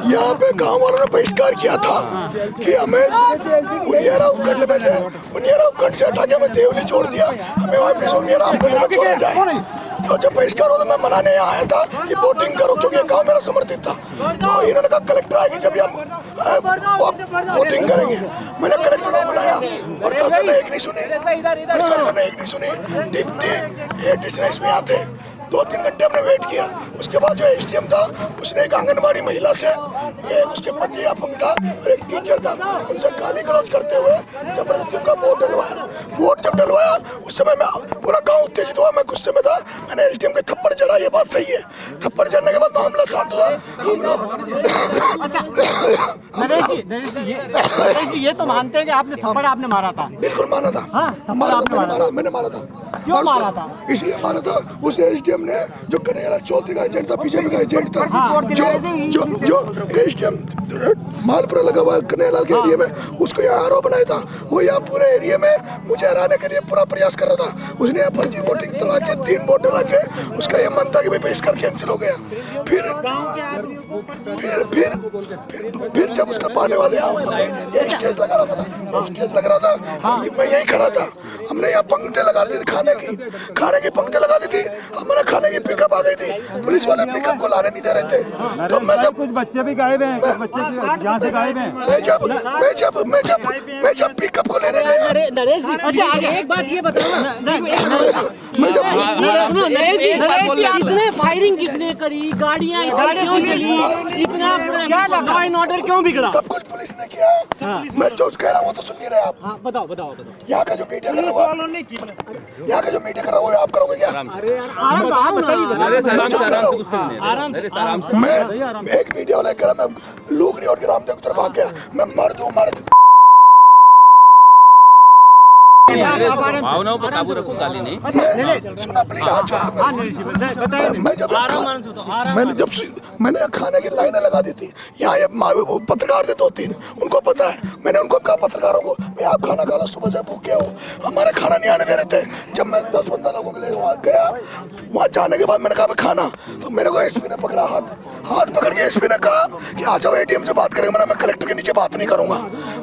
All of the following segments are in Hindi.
यहाँ पे गांव वालों ने बहिष्कार किया था कि हमें उनियारा उपखंड में थे, उनियारा उपखंड से हटा के हमें देवली छोड़ दिया, हमें वापस उनियारा उपखंड में छोड़ा जाए। तो जब बहिष्कार होता मैं मनाने यहाँ आया था कि वोटिंग करो, क्योंकि गांव मेरा समर्थित था। तो इन्होंने कहा कलेक्टर आएगी जब हम वोटिंग करेंगे। मैंने कलेक्टर को बुलाया, प्रशासन ने एक नहीं सुनी, प्रशासन ने एक नहीं सुनी। डिप्टी एडिशनल एसपी आते 2-3 घंटे हमने वेट किया। उसके बाद जो एसडीएम था उसने एक आंगनबाड़ी महिला से, एक उसके पति अपंग था और एक टीचर था, उनसे गाली गलौज करते हुए जबरदस्ती उनका वोट डलवाया। वोट जब डलवाया उस समय मैं पूरा गांव उत्तेजित हुआ, मैं गुस्से में था, मैंने एसडीएम के थप्पड़ जड़ा। ये बात सही है, थप्पड़ जड़ने के बाद मामला शांत हुआ। हम लोग नरेश जी ये तो मानते हैं कि आपने थप्पड़ आपने मारा था? बिल्कुल माना था। हाँ, मैंने मारा था। क्यों मारा था? इसलिए मारा था, उस एसडीएम ने जो कन्हैया चौधरी का एजेंट था, बीजेपी का एजेंट था, जो एसडीएम मालपुरा लगा हुआ कन्हैया के एरिया में, उसको यहाँ आरोप बनाया था। वो यहाँ पूरे एरिया में मुझे हराने के लिए पूरा प्रयास कर रहा था। उसने यहाँ फर्जी वोटिंग चला के 3 वोट डला के उसका ये मन था कि भाई बहिष्कार कैंसिल हो गया। फिर जब उसका पाने वाले ये स्टेज लगा रहा था, स्टेज लग रहा था, मैं यहीं खड़ा था। हमने यहाँ पंक्ति लगा दी थी, खाने की पंक्ति लगा दी थी। हमारे खाने की पिकअप आ गई थी, पुलिस वाले पिकअप को लाने नहीं दे रहे थे। तो मैं जब कुछ बच्चे भी गायब हैं, यहाँ से गायब हैं। मैं जब पिकअप को लेने गया, नरेश जी एक बात ये बताओ ना, मैं जब किसने फायरिंग किसने करी, गाड़ियाँ क्यों चली, इतना लॉ एंड ऑर्डर क्यों बिगड़ा? सब कुछ पुलिस ने किया। मैं जो कह रहा हूँ तो सुन नहीं रहे आप। बताओ। यहाँ का जो मीडिया कर रहा हुआ, यहाँ का जो मीडिया कर रहा हुआ आप करोगे क्या? मैं एक मीडिया वाला कह रहा, मैं लोग नहीं और रामदेव की तरफ भाग गया, मैं मर दूं। भावनाओं पर काबू रखो, गाली नहीं। सुना प्लीज, हाथ छोड़। मैंने खाने की लाइनें लगा दी थी। यहाँ ये पत्रकार थे 2-3, उनको पता है। मैंने उनको कहा पत्रकारों को, भाई आप खाना खा लो, सुबह से भूखे हो, हमारे खाना नहीं आने दे रहे थे। जब मैं 10-15 लोगों के लिए वहाँ गया, वहाँ जाने के बाद मैंने कहा खाना, तो मेरे को एसपी ने पकड़ा, हाथ पकड़ के एसपी ने कहा कि आ जाओ एटीएम से बात करेंगे। मैं कलेक्टर के नीचे बात नहीं करूंगा।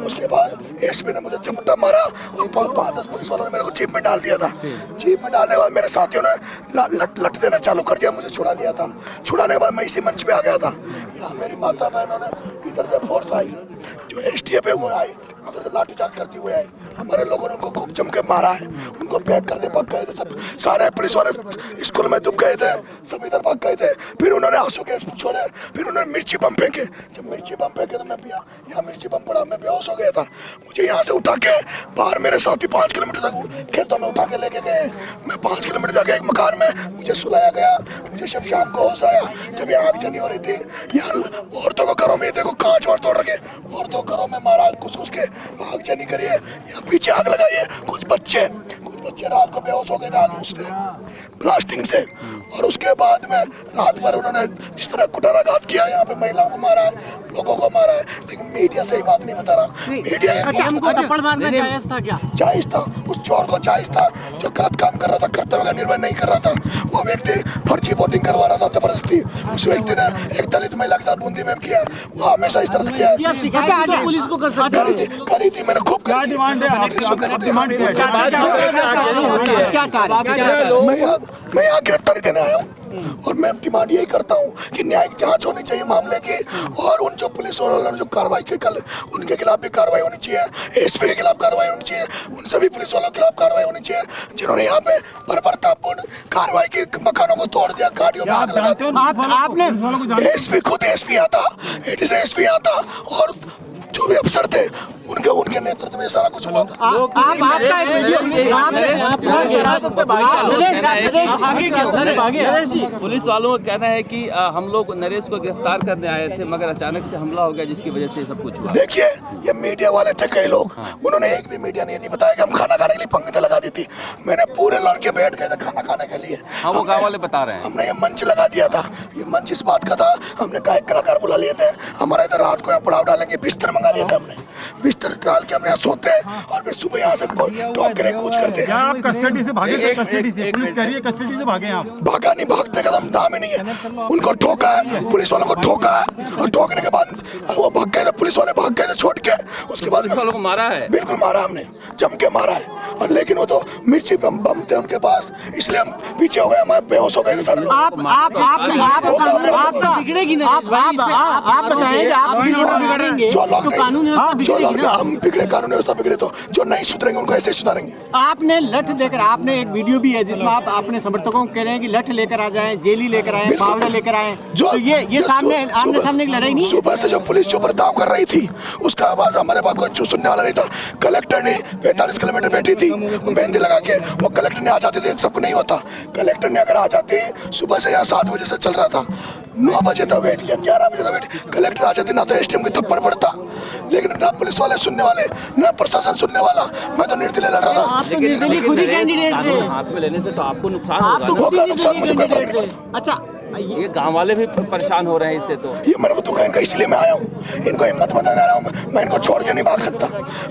उसके बाद एसपी ने मुझे झपट्टा मारा और 5-10 पुलिस वालों ने मेरे को जीप में डाल दिया था। जीप में डालने के बाद मेरे साथियों ने लट देना चालू कर दिया, मुझे छुड़ा लिया था। छुड़ाने के बाद मैं इसी मंच पे आ गया था। यहाँ मेरी माता बहनों ने इधर से फोर्स आई, जो एसटीएफ है वो आई, उधर से लाठीचार्ज करती हुए आई। हमारे लोगों ने उनको खूब जम के मारा है, उनको पैक कर दे भाग गए थे। सब सारे पुलिस वाले स्कूल में डूब गए थे, सब इधर भाग गए थे। फिर उन्होंने आंसू गैस छोड़े, फिर उन्होंने मिर्ची बम फेंके। जब मिर्ची बम फेंके तो मैं यहाँ मिर्ची बम पड़ा, मैं बेहोश हो गया था। मुझे यहाँ से उठा के बाहर मेरे साथी 5 किलोमीटर तक खेतों में उठा के लेके गए। मैं 5 किलोमीटर जाके एक मकान में मुझे सुलाया गया। मुझे जब शाम को होश आया, जब यहाँ आग जनी हो रही थी, यहाँ औरतों को घरों में देखो कांच वार तोड़ रखे, औरतों घरों में मारा कुछ के, आग जनी करिए, यहाँ पीछे आग लगाई है। कुछ बच्चे रात को बेहोश हो गए थे आग उसके ब्लास्टिंग से। और उसके बाद में रात भर उन्होंने जिस तरह कुटाराघात किया, यहाँ पे महिलाओं को मारा है, लोगों को मारा है, लेकिन मीडिया सही बात नहीं बता रहा। मीडिया जायज था, उस चोर को जायज था, जो गलत काम कर रहा था, कर्तव्य का निर्वहन नहीं कर रहा था। वो व्यक्ति फर्जी वोटिंग करवा रहा था जबरदस्ती। उस व्यक्ति ने एक दलित महिला के साथ बूंदी में किया, वो हमेशा इस तरह से किया। पुलिस को करी थी मैंने खूब। मैं यहाँ गिरफ्तारी देने आया हूँ और मैं डिमांड यही करता हूँ कि न्यायिक जांच होनी चाहिए मामले की, और उन जो पुलिस वालों ने जो कार्रवाई की कल, उनके खिलाफ भी कार्रवाई होनी चाहिए। एसपी के खिलाफ कार्रवाई होनी चाहिए, उन सभी पुलिस वालों के खिलाफ कार्रवाई होनी चाहिए जिन्होंने यहाँ पे बर्बरतापूर्ण कार्रवाई की, मकानों को तोड़ दिया, गाड़ियों में आग लगा दी। एसपी खुद एसपी आता, एसपी आता, और जो भी अफसर थे उनके नेतृत्व में सारा कुछ हुआ था। पुलिस वालों का कहना है कि हम लोग नरेश को गिरफ्तार करने आए थे, मगर अचानक से हमला हो गया, जिसकी वजह से सब कुछ हुआ। देखिए, ये मीडिया वाले थे कई लोग, उन्होंने एक भी मीडिया ने नहीं बताया कि हम खाना खाने के लिए पंक्ति लगा दी थी। मैंने पूरे लड़के बैठ गए थे खाना खाने के लिए। वो गाँव वाले बता रहे हैं, हमने ये मंच लगा दिया था। ये मंच इस बात का था, हमने गायक कलाकार बुला लिए थे। हमारे इधर रात को यहाँ पड़ाव डालेंगे, बिस्तर मंगा लिए थे हमने, बिस्तर डाल के हम यहाँ सोते और फिर सुबह यहाँ से टॉप के लिए कूच करते। आप कस्टडी से भागे? कस्टडी से पुलिस कह रही है कस्टडी से भागे आप? भागा नहीं, भागने का नाम ही नहीं है। उनको ठोका है, पुलिस वालों को ठोका है, और ठोकने के बाद पुलिस वालों को मारा है? बिल्कुल मारा हमने, जम के मारा है। और लेकिन वो तो मिर्ची बम थे उनके पास, इसलिए हम पीछे हो गए, हमारे बेहोश हो गए थे सर लोग। आप बिगड़ेगी ना, आप बताएं कि आप बिगड़ेंगे जो लोग तो कानून व्यवस्था जो बिगड़ेगी लोग ना। हम बिगड़े, कानून व्यवस्था बिगड़े, तो जो नहीं सुधरेंगे उनको ऐसे सुधारेंगे। आपने लठ लेकर, आपने एक वीडियो भी है जिसमें आप अपने समर्थकों को कह रहे हैं कि लठ लेकर आ जाएं, जेली लेकर आए, फावड़ा लेकर आए, तो ये सामने आमने सामने की लड़ाई नहीं है? सुबह से जो पुलिस जो बर्ताव कर रही थी उसका आवाज हमारे पास कोई सुनने वाला नहीं था। कलेक्टर ने 45 किलोमीटर बैठी थी, वो मेहंदी लगा के, वो कलेक्टर ने आ जाते थे, सबको नहीं होता। कलेक्टर ने अगर आ जाती, सुबह से यहाँ 7 बजे से चल रहा था, 9 बजे तक वेट किया, 11 बजे तक वेट, कलेक्टर आ जाते ना तो एसटीएम की थप्पड़ पड़ता, लेकिन ना पुलिस वाले सुनने वाले, ना प्रशासन सुनने वाला। मैं तो निर्दलीय लड़ रहा था। आप तो निर्दलीय खुद ही कैंडिडेट थे। कानून हाथ में लेने से तो आपको नुकसान आप होगा तो ना। होगा नुकसान, मुझे कोई फर्क नहीं पड़ता। अच्छा, ये गांव वाले भी परेशान हो रहे हैं इससे। तो ये मेरे को दुख है इनका, इसलिए मैं आया हूँ। इनको हिम्मत बताने आ रहा हूँ, मैं इनको छोड़ के नहीं भाग सकता,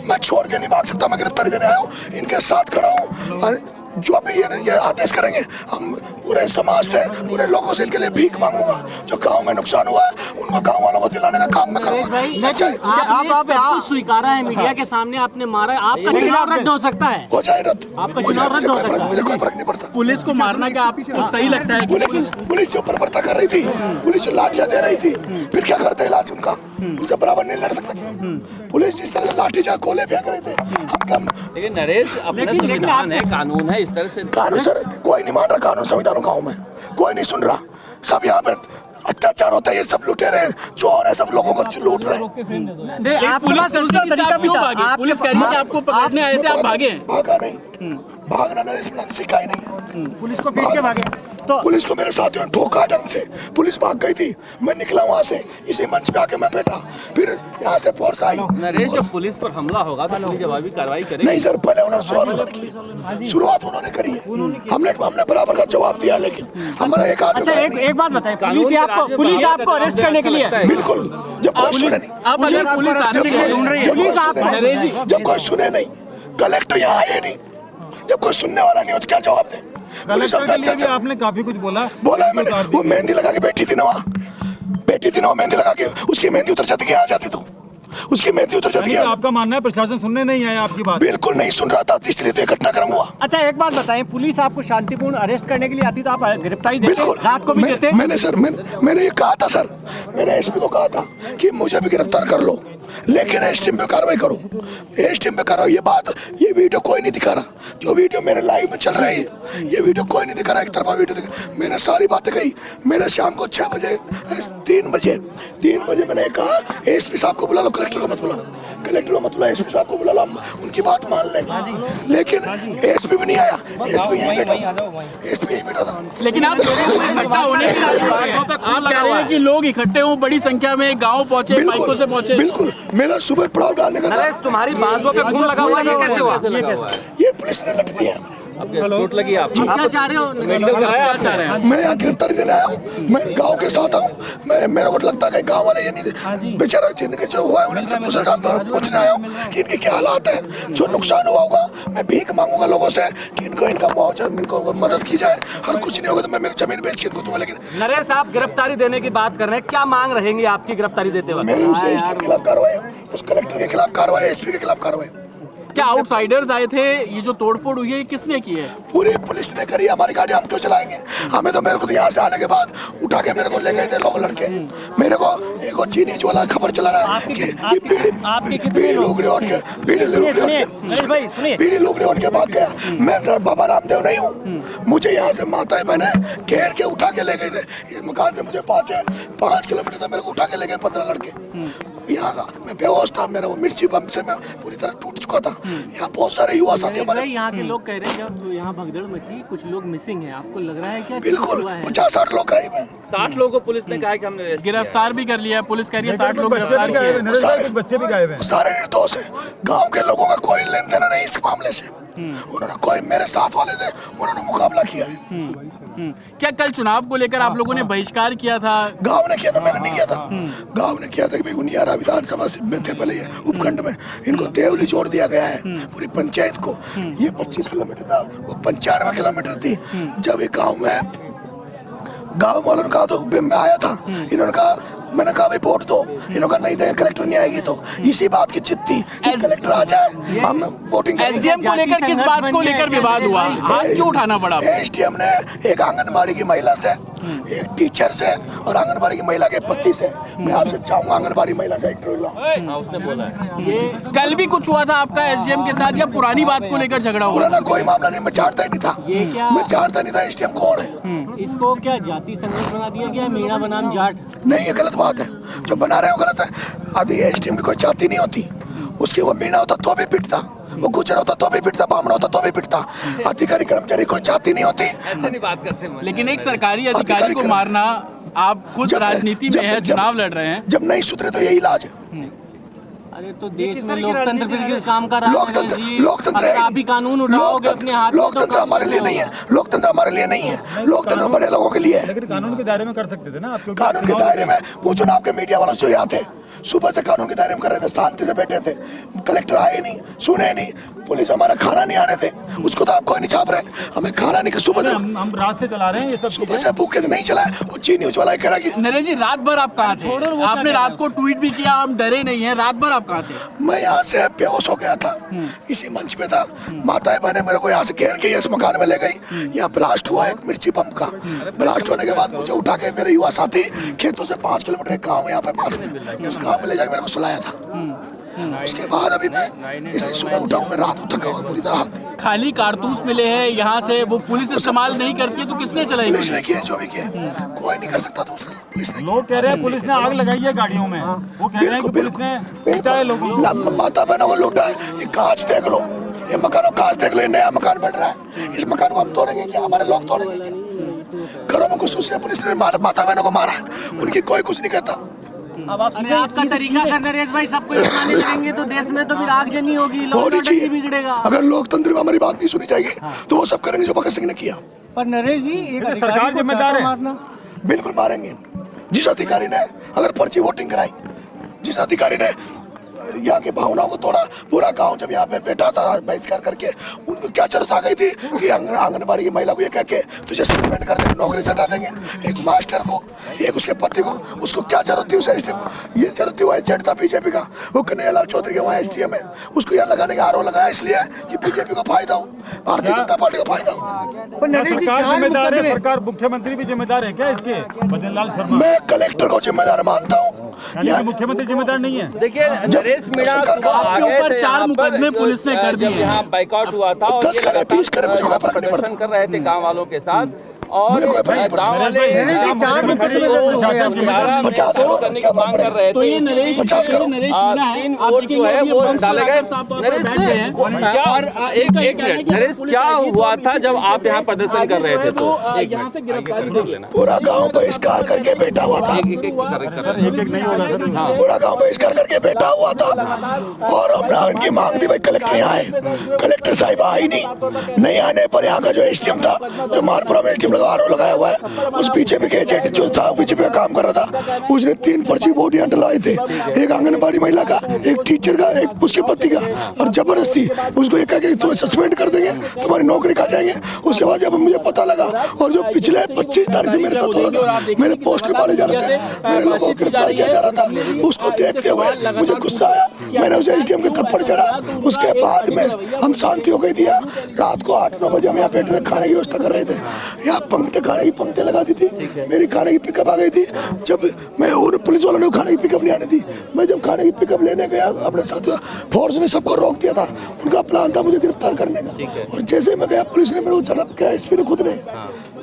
मैं छोड़ के नहीं भाग सकता। मैं गिरफ्तारी देने आया हूँ, इनके साथ खड़ा हूँ। और जो भी ये आदेश करेंगे, हम पूरे समाज से, पूरे लोगों से इनके लिए भीख मांगूंगा। जो गांव में नुकसान हुआ है उनको गांव वालों को दिलाने का काम मैं करूंगा। आपने सब कुछ स्वीकारा है, मीडिया के सामने आपने मारा है, आपका चुनाव रद्द हो सकता है। हो जाए रद्द, आपका चुनाव रद्द हो सकता है। मुझे कोई फर्क नहीं पड़ता। पुलिस को मारना क्या आपको सही लगता है? पुलिस जो बर्बरता कर रही थी, पुलिस जो लाठियां दे रही थी, फिर क्या करते इलाज उनका? उनसे बराबर नहीं लड़ सकता। पुलिस जिस तरह से लाठी जा गोले फेंक रहे थे, हम क्या? लेकिन नरेश, अपना संविधान है, कानून है, इस तरह से कानून सर कोई नहीं मान रहा, कानून संविधान गाँव में कोई नहीं सुन रहा। सब यहाँ पे अत्याचार होता है, ये सब लुटेरे हैं, चोर है, सब लोगों को लूट रहे हैं। पुलिस कह रही है कि आपको पकड़ने आए थे, आप भागे। भागा नहीं, भागना नरेश मैंने सीखा ही नहीं। पुलिस को पीट के भागे तो पुलिस को मेरे साथियों ने ठोका ढंग से, पुलिस भाग गई थी, मैं निकला वहाँ से, इसी मंच पे आके मैं बैठा, फिर यहाँ से फोर्स आई। नरेश, जब पुलिस पर हमला होगा तो पुलिस जवाबी कार्रवाई करेगी? नहीं सर, पहले उन्होंने शुरुआत उन्होंने करी है, हमने बराबर का जवाब दिया, लेकिन हमारा एक आदमी। अच्छा, एक बात बताएं, पुलिस आपको अरेस्ट करने के लिए? बिल्कुल, जब कोई सुने नहीं, जब कोई सुने नहीं, कलेक्टर यहाँ आए नहीं, जब कोई सुनने वाला नहीं हो तो क्या जवाब दे? आपने काफी कुछ बोला है मैंने। वो मेहंदी लगा के बैठी थी ना वहाँ, मेहंदी लगा के, उसकी मेहंदी उतर जाती है, आ जाती तो उसकी मेहंदी उतर जाती है। आपका मानना है प्रशासन सुनने नहीं आया आपकी बात? बिल्कुल नहीं सुन रहा था, इसलिए तो घटनाक्रम हुआ। अच्छा, एक बात बताएं, पुलिस आपको शांतिपूर्ण अरेस्ट करने के लिए आती तो आप गिरफ्तारी देते? बिल्कुल, रात को भी देते? मैंने ये कहा था सर, मैंने एसपी को कहा था कि मुझे भी गिरफ्तार कर लो, लेकिन एसटीएम पे कार्रवाई करो, एसटीएम पे करो। ये वीडियो कोई नहीं दिखा रहा, जो वीडियो मेरे लाइव में चल रही है, ये वीडियो कोई नहीं दिखा रहा, एक तरफा वीडियो दिखा। मैंने सारी बातें कही, मैंने शाम को 6 बजे 3 बजे मैंने कहा एसपी साहब को बुला लो, कलेक्टर को मत बुला, एसपी साहब को बुला लो, हम उनकी बात मान लेंगे। लेकिन एसपी भी नहीं आया, एसपी यहीं बैठा था। लेकिन आप इकट्ठा होने की आप कह रहे हैं कि लोग इकट्ठे हों, बड़ी संख्या में गांव पहुंचे, बाइकों से पहुंचे। बिल्कुल, मेरा सुबह पड़ाव डालने का था। तुम्हारी बाजुओं पे खून लगा हुआ है, ये कैसे हुआ? ये पुलिस ने लट दिया। चोट लगी आपको? क्या चाह रहे हो? मेडिकल कराया चाह रहे हैं? मैं यहाँ गिरफ्तारी देने आया हूँ, मैं गांव के साथ हूँ। मेरे को लगता है कि गांव वाले ये नहीं, बेचारा जिनके जो हुआ है उनसे पूछने आया हूँ कि इनके क्या हालात है, जो नुकसान हुआ होगा। मैं भीख मांगूंगा लोगों से कि इनका मुआवजा, इनको मदद की जाए, और कुछ नहीं होगा तो मैं मेरी जमीन बेच के इनको दूंगा। लेकिन नरेश, आप गिरफ्तारी देने की बात कर रहे हैं, क्या मांग रहेंगी आपकी गिरफ्तारी देते वक्त? मेरी उस एसपी के खिलाफ कार्रवाई, उस कलेक्टर के खिलाफ कार्रवाई, एसपी के खिलाफ कार्रवाई। क्या आउटसाइडर्स आए थे? ये जो तोड़फोड़ हुई है, किसने की है? पूरी पुलिस ने करी। हमारी गाड़ी हम क्यों चलाएंगे? मेरे को तो यहाँ से आने के बाद उठा के मेरे को ले गए थे लोग, लड़के। मेरे को एक चीनीज वाला खबर चला रहा है कि बीड़ी लुगड़ी उठ के भाग गया। मैं बाबा रामदेव नहीं हूँ, मुझे यहाँ से माता बहने घेर के उठा के ले गए थे। इस मकान से मुझे 5 किलोमीटर तक मेरे को उठा के ले गए 15 लड़के। यहाँ मैं बेहोश था, मेरा वो मिर्ची बम से मैं पूरी तरह टूट चुका था। यहाँ बहुत सारे युवा साथी हमारे। यहाँ के लोग कह रहे हैं जब यहाँ भगदड़ मची, कुछ लोग मिसिंग हैं, आपको लग रहा है क्या? बिल्कुल, 50-60 लोग गायब हैं। 60 लोगों को पुलिस ने कहा कि हमने गिरफ्तार भी कर लिया है, पुलिस कह रही है 60 लोग गिरफ्तार किए, बच्चे भी गायब हैं। सारे निर्दोष हैं। गांव के लोगों का कोई लेन देन नहीं इस मामले से। उन्होंने कोई मेरे साथ वाले थे, उन्होंने मुकाबला किया है। क्या कल चुनाव को लेकर आप लोगों ने बहिष्कार किया था? गांव ने किया था, मैंने नहीं किया था। गांव ने किया था कि भाई उनियारा विधानसभा में थे पहले, ये उपखंड में इनको देवली जोड़ दिया गया है पूरी पंचायत को। ये 25 किलोमीटर था, वो 95 किलोमीटर थी। जब ये गाँव वालों ने कहा तो मैं आया था, इन्होंने कहा मैंने कहा भाई वोट दो, इन्होंने कहा नहीं देंगे, कलेक्टर नहीं आएगी। तो इसी बात की चित थी कि कलेक्टर आ जाए, हम वोटिंग करेंगे। एसडीएम को लेकर किस बात को लेकर विवाद हुआ, हाथ क्यों उठाना पड़ा? एसडीएम ने एक आंगनबाड़ी की महिला से, एक टीचर से और आंगनबाड़ी की महिला के पति से, मैं आपसे चाहूंगा आंगनबाड़ी महिला से इंटरव्यू लो। उसने बोला है कल भी कुछ हुआ था आपका एसडीएम के साथ या पुरानी बात को लेकर झगड़ा हुआ? पुराना कोई मामला नहीं, मैं जानता ही नहीं था, मैं जानता नहीं था एसडीएम कौन है। इसको क्या जाति संघर्ष बना दिया गया, मीणा बनाम जाट? नहीं, ये गलत बात है, जो बना रहे हो गलत है। आदि एसडीएम की कोई जाति नहीं होती, उसकी वो मीणा होता तो भी पिटता, वो गुजर होता तो भी पिटता, बामण होता तो भी पिटता। अधिकारी कर्मचारी कोई जाति नहीं होती। ऐसे नहीं बात करते हैं। लेकिन एक सरकारी अधिकारी को मारना, आप खुद राजनीति में है, चुनाव लड़ रहे हैं, जब नहीं सुधरे तो यही इलाज है। अरे तो देश में लोकतंत्र फिर किस काम का रहा है? लोकतंत्र अगर आप ही कानून उठाओगे अपने हाथ में, लोकतंत्र हमारे लिए नहीं है, लोकतंत्र हमारे लिए नहीं है, लोकतंत्र बड़े लोगों के लिए है। लेकिन कानून के दायरे में कर सकते थे ना आप, क्योंकि कानून के दायरे में पूछो ना आपके मीडिया वालों से, यहाँ थे सुबह से कानून के दायरे में कर रहे थे, शांति से बैठे थे, कलेक्टर आए नहीं, सुने नहीं, पुलिस हमारा खाना नहीं आने थे, उसको तो आप कोई नहीं छाप रहे, हमें खाना नहीं, सुबह से हम रात से चला रहे हैं ये सब सुबह से भूखे नहीं चलाए। वो जी न्यूज वाला कह रहा कि नरेश जी रात भर आप कहाँ थे? आपने रात को ट्वीट भी किया, हम डरे नहीं हैं, रात भर आप कहाँ थे? मैं यहाँ से बेहोश हो गया था, इसी मंच पे था, माताएं बहने मेरे को यहाँ से घेर के इस मकान में ले गई। यहाँ ब्लास्ट हुआ एक मिर्ची पंप का, ब्लास्ट होने के बाद मुझे उठा के मेरे युवा साथी खेतों से 5 किलोमीटर एक गाँव यहाँ पे पास में, उस गाँव में ले जाकर मेरे को सुलाया था। उसके बाद अभी मैं इसलिए सुबह उठा हूँ, मैं रात को थका हुआ पूरी तरह हाथ में। खाली कारतूस मिले हैं यहाँ से, वो पुलिस इस्तेमाल नहीं करती है तो किसने चलाई? पुलिस ने किया जो भी किया, कोई नहीं कर सकता दूसरा, पुलिस ने। लोग कह रहे हैं पुलिस ने आग लगाई है गाड़ियों में, वो कह रहे हैं कि पुलिस ने पीटा है लोगों को। माता बहनों को लूटा है। ये कांच देख लो, ये मकानों कांच देख लो, ये नया मकान बन रहा है, इस मकान को हम तोड़ेंगे क्या? हमारे लोग तोड़ेंगे क्या? घरों में घुस के पुलिस ने माता बहनों को मारा है, उनकी कोई कुछ नहीं कहता। अब आपका तरीका कर नरेश भाई, सबको इस्तेमाल करेंगे तो देश में तो फिर आगजनी होगी, होनी लोकतंत्र चाहिए। बिगड़ेगा। अगर लोकतंत्र में हमारी बात नहीं सुनी जाएगी तो वो सब करेंगे जो भगत सिंह ने किया। पर नरेश जी एक सरकार अधिकारी को जिम्मेदार चाटा है। मारना, बिल्कुल मारेंगे। जिस अधिकारी ने अगर पर्ची वोटिंग कराई, जिस अधिकारी ने यहाँ की भावनाओं को तोड़ा, पूरा गांव जब यहाँ पे बैठा था बहिष्कार करके, उनको क्या जरूरत आ गई थी कि आंगनबाड़ी की महिला को ये कह के तुझे सस्पेंड कर देंगे, नौकरी से हटा देंगे, एक मास्टर को, एक उसके पति को, उसको क्या जरूरत थी? उसे एसडीएम को ये जरूरत थी, वो एजेंट था बीजेपी का, वो कन्हैयालाल चौधरी के वहाँ एसडीएम है, उसको यहाँ लगाने का आरोप लगाया इसलिए कि बीजेपी को फायदा हो, भारतीय जनता पार्टी को फायदा हो। पर नरेश जी सरकार जिम्मेदार है, सरकार मुख्यमंत्री भी जिम्मेदार है क्या इसके? भजनलाल शर्मा, मैं कलेक्टर को जिम्मेदार मानता हूँ। यानी मुख्यमंत्री जिम्मेदार नहीं है। देखिए नरेश मीणा आपके ऊपर 4 मुकदमे पुलिस ने कर दिए। यहाँ बाइकॉट हुआ था और 10 करे 20 करे मुझे कोई फर्क नहीं पड़ता। प्रदर्शन कर रहे थे गांव वालों के साथ, और मुझे कोई फर्क नहीं पड़ता। गांव वाले 50 करोड़ करने की मांग कर रहे तो थे। ये नरेश 50 करोड़। नरेश मीणा है, 3 आप वोट जो देखेंगे है अभी वो बंद डाले गए। साफ तौर पर नरेश बैठ गए हैं। क्या और एक मिनट नरेश, क्या हुआ था जब आप यहाँ प्रदर्शन कर रहे थे? तो यहाँ से गिरफ्तारी देख लेना। पूरा गांव बहिष्कार करके बैठा हुआ था, एक एक नहीं होगा सर। पूरा गांव बहिष्कार करके बैठा हुआ था और हमने उनकी मांग थी भाई कलेक्टर यहाँ आए, कलेक्टर साहिब आई नहीं आने पर यहाँ का जो एसडीएम था, जो मालपुरा में एसडीएम लगा आरोप लगाया हुआ है, उस बीजेपी के एजेंट जो था, बीजेपी का काम कर रहा था, उसने 3 पर्ची वोट यहाँ डलवाए थे, एक आंगनबाड़ी महिला का, एक टीचर का, एक उसके पति का, और जबरदस्ती उसको एक कहा कि तुम्हें सस्पेंड कर देंगे, तुम्हारी नौकरी खा जाएंगे। उसके बाद जब मुझे पता लगा और जो पिछले 25 तारीख से मेरे साथ हो रहा था, मेरे पोस्टर पाले जा रहे थे, मेरे लोगों को गिरफ्तार किया जा रहा था, उसको देखते हुए मुझे गुस्सा आया, मैंने उसे एसडीएम के थप्पड़ चढ़ा। उसके बाद में हम शांति हो गई थी। रात को 8-9 बजे हम यहाँ बैठे थे, खाने की व्यवस्था कर रहे थे, यहाँ पंक्ति खाने की पंक्ति लगा दी थी, मेरी खाने की पिकअप आ गई थी। जब मैं उन पुलिस वालों ने खाने की पिकअप नहीं आनी थी, मैं जब खाने की पिकअप लेने गया अपने साथ, फोर्स ने सबको रोक दिया था, उनका प्लान था मुझे गिरफ्तार करने का। और जैसे मैं गया पुलिस ने मेरे को झड़प किया, एसपी ने खुद ने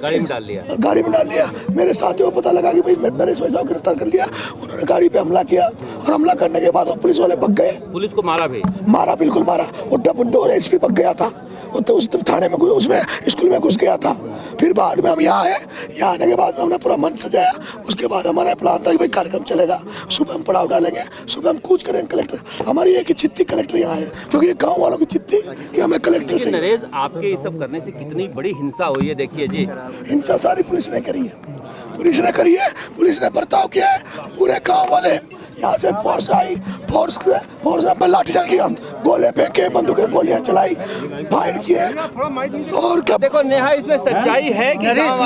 गाड़ी में डाल लिया। गाड़ी में डाल लिया। मेरे साथियों को पता लगा कि भाई नरेश भाई साहब गिरफ्तार कर लिया, उन्होंने गाड़ी पे हमला किया और हमला करने के बाद वो पुलिस वाले भग गए। पुलिस को मारा भी? मारा, बिल्कुल मारा। उड्डा पुड्डा और एसपी भग गया था, वो तो उस थाने में उसमें स्कूल में घुस गया था। फिर बाद में हम यहाँ आए, यहाँ आने के बाद में हमने पूरा मंच सजाया। उसके बाद हमारा प्लान था कि भाई कार्यक्रम चलेगा, सुबह हम पड़ाव डालेंगे, सुबह हम कूच करेंगे कलेक्टर। हमारी एक ही चिट्ठी कलेक्टर यहाँ है, क्योंकि ये गाँव वालों की चिट्ठी कि हमें कलेक्टर से। नरेश आपके ये सब करने से कितनी बड़ी हिंसा हुई है, देखिए जी। हिंसा सारी पुलिस ने करी है, पुलिस ने करी है, पुलिस ने बर्ताव किया है। पूरे गाँव वाले यहाँ से फोर्स आई, फोर्स ने पर लाठीचार्ज किया, गोले फेंके, बंदूकें गोलियां चलाई, फायर किए। और क्या देखो नेहा, इसमें सच्चाई है कि गांव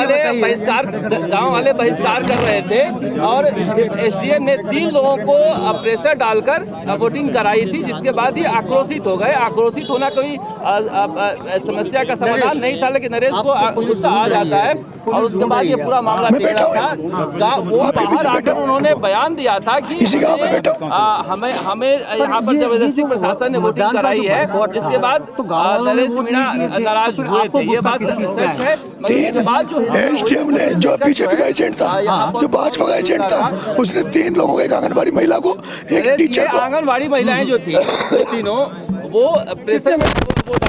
वाले बहिष्कार कर रहे थे और एसडीएम ने 3 लोगों को प्रेशर डालकर वोटिंग कराई थी, जिसके बाद ये आक्रोशित हो गए। आक्रोशित होना कोई समस्या का समाधान नहीं था, लेकिन नरेश को गुस्सा आ जाता है और उसके बाद ये पूरा मामला बिगड़ा था। वो बाहर आकर उन्होंने बयान दिया था कि हमें यहाँ पर जबरदस्ती प्रशासन ने वोटिंग कराई है, जिसके बाद नरेश मीणा नाराज हुए थे। ये बात सच है। एसडीएम ने जो बीजेपी का एजेंट था, जो भाजपा का एजेंट था, उसने 3 लोगों को, एक आंगनबाड़ी महिला को, एक टीचर को, आंगनबाड़ी महिलाएं जो थी तीनों, वो प्रेशर में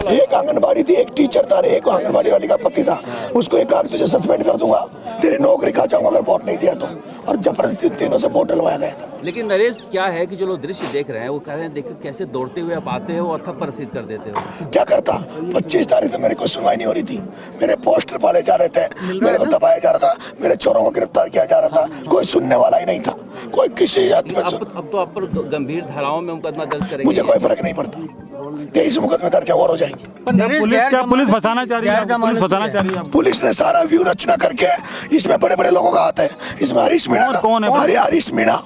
एक आंगनबाड़ी थी, एक टीचर था, एक आंगनबाड़ी वाली का पति था। उसको एक तुझे सस्पेंड कर दूंगा, तेरी नौकरी खा जाऊंगा अगर वोट नहीं दिया तो, और जबरदस्ती तीनों से वोट डलवाया गया था। लेकिन नरेश क्या है कि जो लोग दृश्य देख रहे हैं वो कह रहे हैं, देखो कैसे दौड़ते हुए आप आते हो और थप्पड़ रसीद कर देते हो। क्या करता? 25 तारीख को मेरी कोई सुनवाई नहीं हो रही थी, मेरे पोस्टर पाले जा रहे थे, मेरे को दबाया जा रहा था, मेरे चोरों को गिरफ्तार किया जा रहा था, कोई सुनने वाला ही नहीं था, कोई किसी अब तो आप पर गंभीर धाराओं में मुकदमा दर्ज करेंगे। मुझे कोई फर्क नहीं पड़ता, 23 मुकदमे दर्ज और हो जाएंगे। पुलिस फंसाना चाह रही है, पुलिस फंसाना चाह रही है। पुलिस ने सारा व्यू रचना करके, इसमें बड़े बड़े लोगों का हाथ है, इसमें हरीश मीणा कौन है? हरीश मीणा,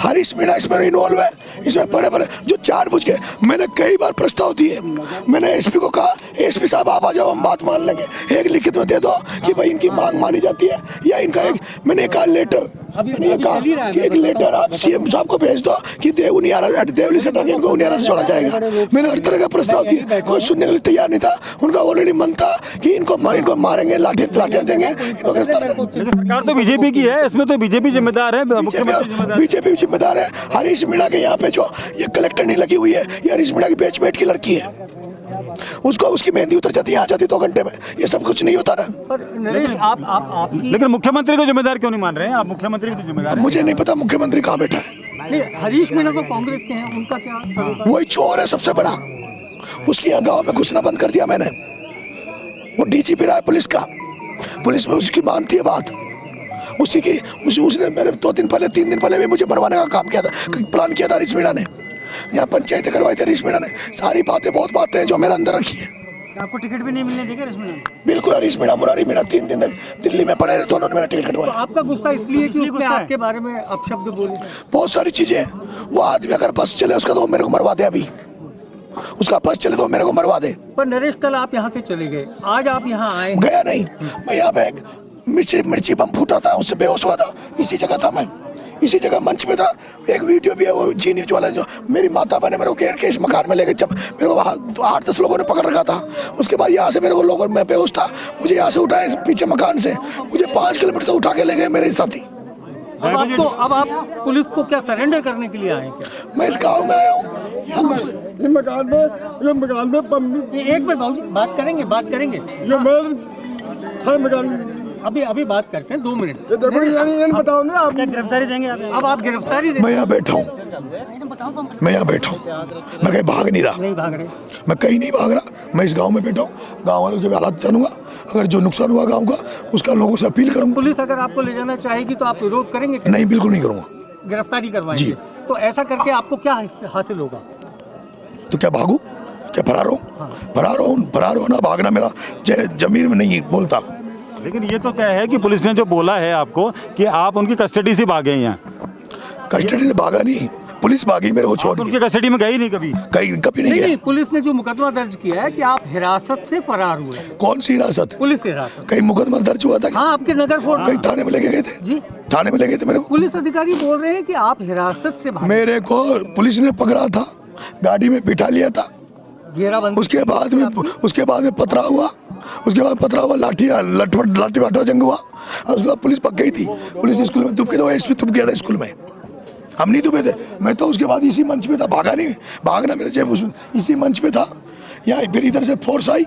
हरीश मीणा इसमें इन्वॉल्व है। इसमें बड़े बड़े जो जानबूझ के, मैंने कई बार प्रस्ताव दिए, मैंने एसपी को कहा, एसपी साहब आप आ जाओ, हम बात मान लेंगे, एक लिखित में दे दो कि भाई इनकी मांग मानी जाती है, या इनका एक, मैंने कहा लेटर, मैंने ये कहा कि एक लेटर आप सीएम साहब को भेज दो कि देवली से टाके इनको उनियारा से जोड़ा जाएगा। मैंने हर तरह का प्रस्ताव दिए, कोई सुनने के लिए तैयार नहीं था। उनका ऑलरेडी मन था कि इनको मारेंगे, लाठियां देंगे, इनको गिरफ्तार करेंगे। सरकार तो बीजेपी की है, इसमें तो बीजेपी जिम्मेदार है, बीजेपी जिम्मेदार है। हरीश मीणा के यहाँ पे जो ये कलेक्टर नहीं लगी हुई है, ये हरीश मीणा की बैचमेट की लड़की है, उसको उसकी मेहंदी उतर जाती है, आ जाती 2 घंटे में, ये सब कुछ नहीं होता रहा। लेकिन मुख्यमंत्री को जिम्मेदार क्यों नहीं मान रहे हैं आप? मुख्यमंत्री भी तो जिम्मेदार है। मुझे नहीं पता मुख्यमंत्री कहाँ बैठा है। हरीश मीणा तो कांग्रेस के हैं, उनका क्या? वही चोर है सबसे बड़ा, उसके यहाँ गाँव में घुसना बंद कर दिया मैंने। वो डीजीपी रहा है पुलिस का, पुलिस में उसकी मानती है बात, उसने मेरे 3 दिन पहले भी मुझे मरवाने का काम किया था, प्लान किया था हरीश मीणा ने। यहाँ पंचायत करवाई थी हरीश मीणा ने, सारी बहुत बातें हैं जो मेरे अंदर रखी है। आपको टिकट भी नहीं मिलने देगा हरीश मीणा? बिल्कुल, हरीश मीणा, मुरारी मीणा 3 दिन तक दिल्ली में पड़े रहे, दोनों ने मेरा टिकट कटवाया। आपका गुस्सा इसलिए कि उसने आपके बारे में अपशब्द बोले? बहुत सारी चीजें हैं। वो आदमी अगर बस चले उसका तो मेरे को मरवा दे, अभी उसका बस चले तो मेरे को मरवा दे। पर नरेश कल आप यहाँ से चले गए, आज आप यहाँ आए? गया नहीं, मैं यहाँ पे मिर्ची बम फूटा था, उससे बेहोश हुआ था, इसी जगह था मैं, इसी जगह मंच में था। एक वीडियो भी है, वो जी न्यूज वाला, जो मेरी माता बहने मेरे को घेर के इस मकान में ले गए, जब मेरे को वहाँ 8-10 लोगों ने पकड़ रखा था। उसके बाद यहाँ से मेरे को लोगों, मैं बेहोश था, मुझे यहाँ से उठाया पीछे मकान से, मुझे 5 किलोमीटर तो उठा के ले गए मेरे साथी। अब आप पुलिस को क्या सरेंडर करने के लिए आए क्या? मैं इस गाँव में आया हूँ, मकान में एक मिनट बाबू जी, बात करेंगे अभी बात करते हैं, 2 मिनट। बताओ ना, आप क्या गिरफ्तारी देंगे? अब आप गिरफ्तारी देंगे? मैं यहाँ बैठा हूँ, मैं कहीं भाग नहीं रहा, नहीं भाग रहे, मैं कहीं नहीं भाग रहा, मैं इस गांव में बैठा हूँ, गांव वालों के भी हालात जानूंगा, अगर जो नुकसान हुआ गांव का उसका लोगों से अपील करूंगा। पुलिस अगर आपको ले जाना चाहेगी तो आप विरोध करेंगे? नहीं, बिल्कुल नहीं करूंगा, गिरफ्तारी करवाएंगे। तो ऐसा करके आपको क्या हासिल होगा? तो क्या भागू, क्या फरार हो ना, भागना मेरा जमीन में नहीं बोलता। लेकिन ये तो क्या है कि पुलिस ने जो बोला है आपको कि आप उनकी कस्टडी से भागे हैं? कस्टडी से भागा नहीं, पुलिस भागी मेरे को छोड़, उनकी कस्टडी में गई नहीं कभी नहीं है। पुलिस ने जो मुकदमा दर्ज किया है कि आप हिरासत से फरार हुए। कौन सी हिरासत? पुलिस हिरासत। कहीं मुकदमा दर्ज हुआ था? हाँ, आपके नगर फोर्ट, कहीं थाने में लेके गए थे जी, थाने में ले गए थे मेरे को। पुलिस अधिकारी बोल रहे हैं कि आप हिरासत से भागे। मेरे को पुलिस ने पकड़ा था, गाड़ी में बिठा लिया था, घेराबंदी, उसके बाद में पथरा हुआ, लाठी बाटा जंग हुआ, उसके बाद पुलिस पक गई थी, पुलिस स्कूल में दुब के, एसपी दुब गया था स्कूल में, हम नहीं दुबे थे। मैं तो उसके बाद इसी मंच पे था, भागा नहीं, भागना मेरे जेब उसमें, इसी मंच पे था। यहाँ फिर इधर से फोर्स आई,